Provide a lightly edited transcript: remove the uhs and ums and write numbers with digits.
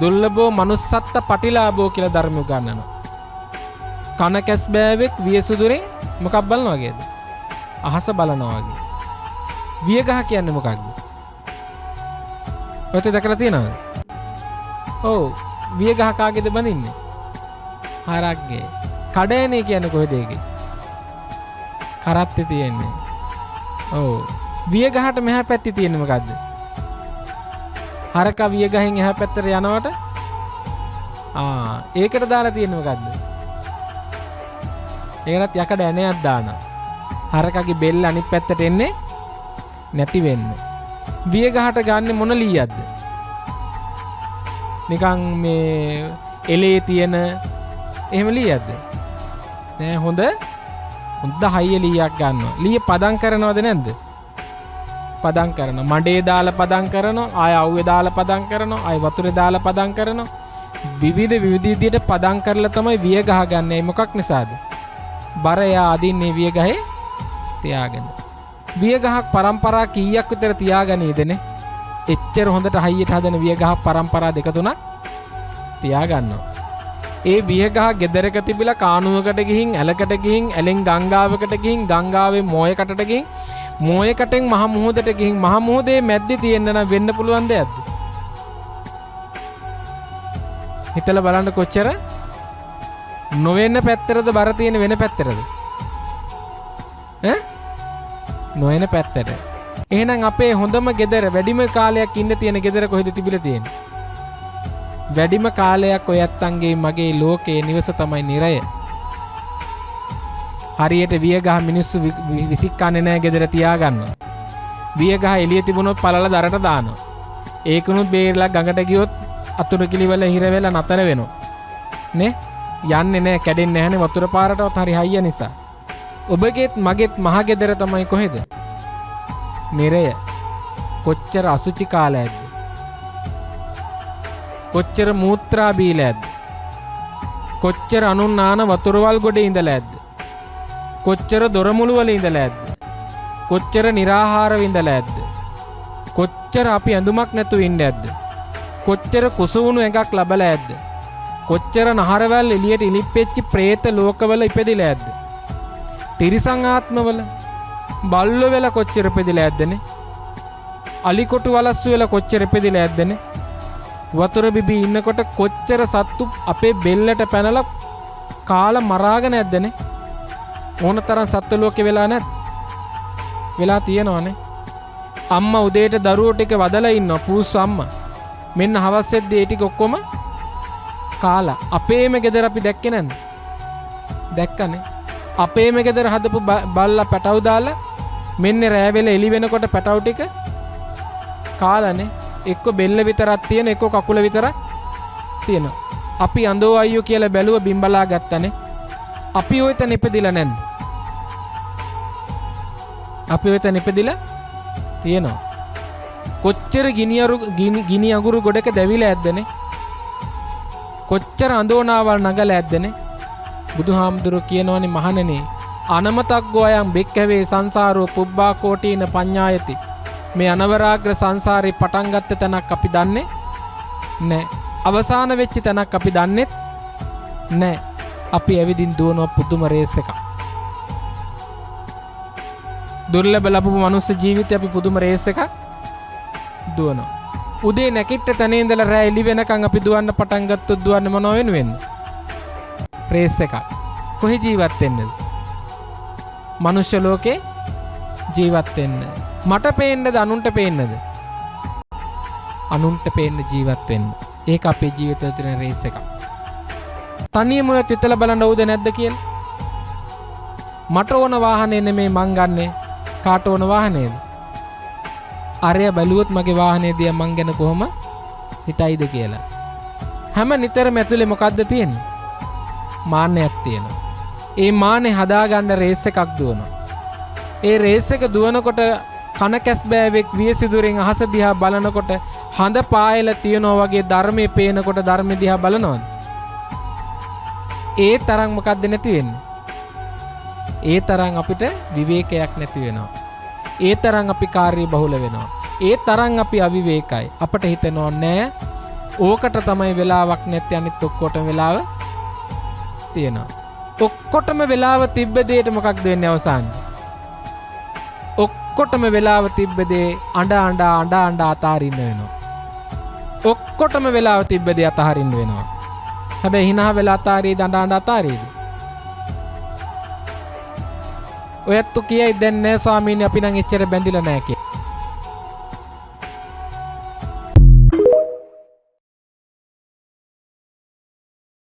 දුර්ලභෝ manussත්ත පටිලාභෝ කියලා ධර්ම උගන්වනවා. කන කැස් බෑවෙක් වියසුදුරෙන් මොකක් බලනවා වගේද? අහස බලනවා වගේ. වියගහ කියන්නේ මොකක්ද? ඔයත් දැකලා තියෙනවද? ඔව් වියගහ කාගේද බඳින්නේ? හරක්ගේ. කඩේනේ කියන්නේ කොහෙද ඒකේ? කරත්තේ තියෙන්නේ. ඔව් වියගහට මෙහා පැත්තේ තියෙන්නේ මොකද්ද? හරක වියගහෙන් එහා පැත්තට යනවට ඒකට දාලා තියෙන්නේ මොකද්ද? ඒකටත් යකඩ ඇණයක් දානවා. හරකගේ බෙල්ල අනිත් පැත්තට එන්නේ නැති වෙන්න. වියගහට ගන්න මොන ලීයක්ද? නිකන් මේ එලේ තියෙන එහෙම ලීයක්ද? නෑ හොඳ හයිය ලීයක් ගන්නවා. ලීය පදම් කරනවද නැද්ද? පදම් කරනවා. මඩේ දාලා පදම් කරනවා. ආය අවුවේ දාලා පදම් කරනවා. ආය වතුරේ දාලා පදම් කරනවා. විවිධ විදිහට පදම් කරලා තමයි වියගහ ගන්න. මොකක් නිසාද? බර යා අදින්නේ වියගහේ තියාගෙන. වියගහක් පරම්පරා කීයක් විතර තියාගනීදනේ? එච්චර හොඳට හයියට හදන වියගහක් පරම්පරා දෙක තුනක් තියාගන්නවා. ඒ වියගහ ගෙදරක තිබිලා කානුවකට ගිහින් ඇලකට ගිහින් ඇලෙන් ගංගාවකට ගිහින් ගංගාවේ මෝයකටට ගිහින් මෝයකටෙන් මහ මුහුදට ගිහින් මහ මුහුදේ මැද්දේ තියෙන්න නම් වෙන්න පුළුවන් දෙයක්ද? හිතලා බලන්න කොච්චර නොවෙන්න පැත්තරද බර තියෙන වෙන පැත්තරද? නොවෙන පැත්තට. එහෙනම් අපේ හොඳම ගෙදර වැඩිම කාලයක් ඉන්න තියෙන ගෙදර කොහෙද තිබිලා තියෙන්නේ? වැඩිම කාලයක් ඔය ඇත්තන්ගේ මගේ ලෝකයේ නිවස තමයි නිරය. හරියට වියගහ මිනිස්සු විසිකන්නේ නැහැ ගෙදර තියාගන්නවා. වියගහ එළිය තිබුණොත් පළල දරට දානවා. ඒකුණුත් බේරලා ගඟට ගියොත් අතුරු කිලිවල හිර වෙලා නතර වෙනවා. නේ? යන්නේ නැහැ කැඩෙන්නේ නැහනේ වතුර පාරටවත් හරි හයිය නිසා. ඔබගේත් මගේත් මහ ගෙදර තමයි කොහෙද? නිරය. කොච්චර අසුචි කාලයක්ද? කොච්චර මූත්‍රා බීලයක්ද? කොච්චර අනුන් නාන වතුරවල් ගොඩේ ඉඳලා ඇද්ද? කොච්චර දොරමුළු වල ඉඳලා ඇද්ද? කොච්චර निराහාරව ඉඳලා ඇද්ද? කොච්චර අපි ඇඳුමක් නැතුව ඉන්නේ ඇද්ද? කොච්චර කුසුණු එකක් ලැබලා ඇද්ද? කොච්චර නහරවල් එළියට ඉලිප්පෙච්ච പ്രേත ලෝකවල ඉපදිලා ඇද්ද? තිරිසන් ආත්මවල බල්ලෝ වෙලා කොච්චර ඉපදිලා ඇද්දනේ? අලිකොටු වලස්සු වෙලා කොච්චර ඉපදිලා ඇද්දනේ? වතුර බිබී ඉන්නකොට කොච්චර සත්තු අපේ බෙල්ලට පැනලා කාලා මරාගෙන ඇද්දනේ? ඕනතරම් සත්ත්ව ලෝකේ වෙලා නැත්? වෙලා තියෙනවනේ. අම්මා උදේට දරුවෝ ටික වදලා ඉන්නවා පූස් අම්මා. මෙන්න හවස් වෙද්දී ඒ ටික ඔක්කොම කාලා. අපේම ගෙදර අපි දැක්කේ නැද්ද? දැක්කනේ. අපේම ගෙදර හදපු බල්ලා පැටව දාලා මෙන්න රෑ වෙලා එළි වෙනකොට පැටව ටික කාලානේ. එක්ක බෙල්ල විතරක් තියෙන එක්ක කකුල විතරක් තියෙනවා. අපි අඳෝ අයියෝ කියලා බැලුව බිම්බලා ගත්තනේ. අපි ඔය තැන ඉපදිලා නැද්ද? අපි ඔය තැන ඉපදිලා තියෙනවා. කොච්චර ගිනි අඟුරු ගොඩක දැවිලා ඇද්දනේ? කොච්චර අඳෝනාවල් නගලා ඇද්දනේ? බුදුහාමුදුරුවෝ කියනවනේ මහණෙනි අනමතග්ගෝ අයං බෙක්කවේ සංසාරෝ පුබ්බා කෝටීන පඤ්ඤායති. මේ අනවරාග්‍ර සංසාරේ පටන් ගත්ත තැනක් අපි දන්නේ නැහැ. අවසාන වෙච්ච තැනක් අපි දන්නේත් නැහැ. අපි ඇවිදින් දුවන පුදුම රේස් එකක්. දුර්ලභ ලැබපු මනුස්ස ජීවිතේ අපි පුදුම රේස් එකක් දුවනවා. උදේ නැගිට තැනේ ඉඳලා රෑ එළි වෙනකන් අපි දුවන්න පටන් ගත්තොත් දුවන්න මොනව වෙන්නේ? රේස් එකක්. කොහේ ජීවත් වෙන්නද? මනුෂ්‍ය ලෝකේ ජීවත් වෙන්න. මට පේන්නද අනුන්ට පේන්නද? අනුන්ට පේන්න ජීවත් වෙන්න. ඒක අපේ ජීවිතවල තියෙන රේස් එකක්. තනියම ඔය තිතලා බලන්න ඕද නැද්ද කියලා? මට ඕන වාහනේ නෙමෙයි මං ගන්නෙ. කාට ඕන වාහනේද? අරය බැලුවොත් මගේ වාහනේ දිහා මං ගැන කොහොම හිතයිද කියලා. හැම නිතරම ඇතුලේ මොකද්ද තියෙන්නේ? මාන්නයක් තියෙනවා. ඒ මාන්නේ හදාගන්න රේස් එකක් දුවනවා. ඒ රේස් එක දුවනකොට කන කැස් බෑවෙක් වියසිදුරෙන් අහස දිහා බලනකොට හඳ පායලා තියනවා වගේ ධර්මයේ පේනකොට ධර්මයේ දිහා බලනවද? ඒ තරම් මොකද්ද නැති වෙන්නේ? ඒ තරම් අපිට විවේකයක් නැති වෙනවා. ඒ තරම් අපි කාර්ය බහුල වෙනවා. ඒ තරම් අපි අවිවේකයි. අපට හිතෙනවා නෑ ඕකට තමයි වෙලාවක් නැති අනිත් ඔක්කොටම වෙලාව තියෙනවා. ඔක්කොටම වෙලාව තිබ්බ දෙයට මොකක්ද වෙන්නේ අවසානයේ? ඔක්කොටම වෙලාව තිබ්බ දේ අඬ අතාරින්න වෙනවා. ඔක්කොටම වෙලාව තිබ්බ දේ අතහරින්න වෙනවා. හැබැයි hina වෙලා අතාරීද අඬ අතාරීද? ඔයත් කියයි දැන් නෑ ස්වාමීනි අපි නම් එච්චර බැඳිලා නෑ කියලා.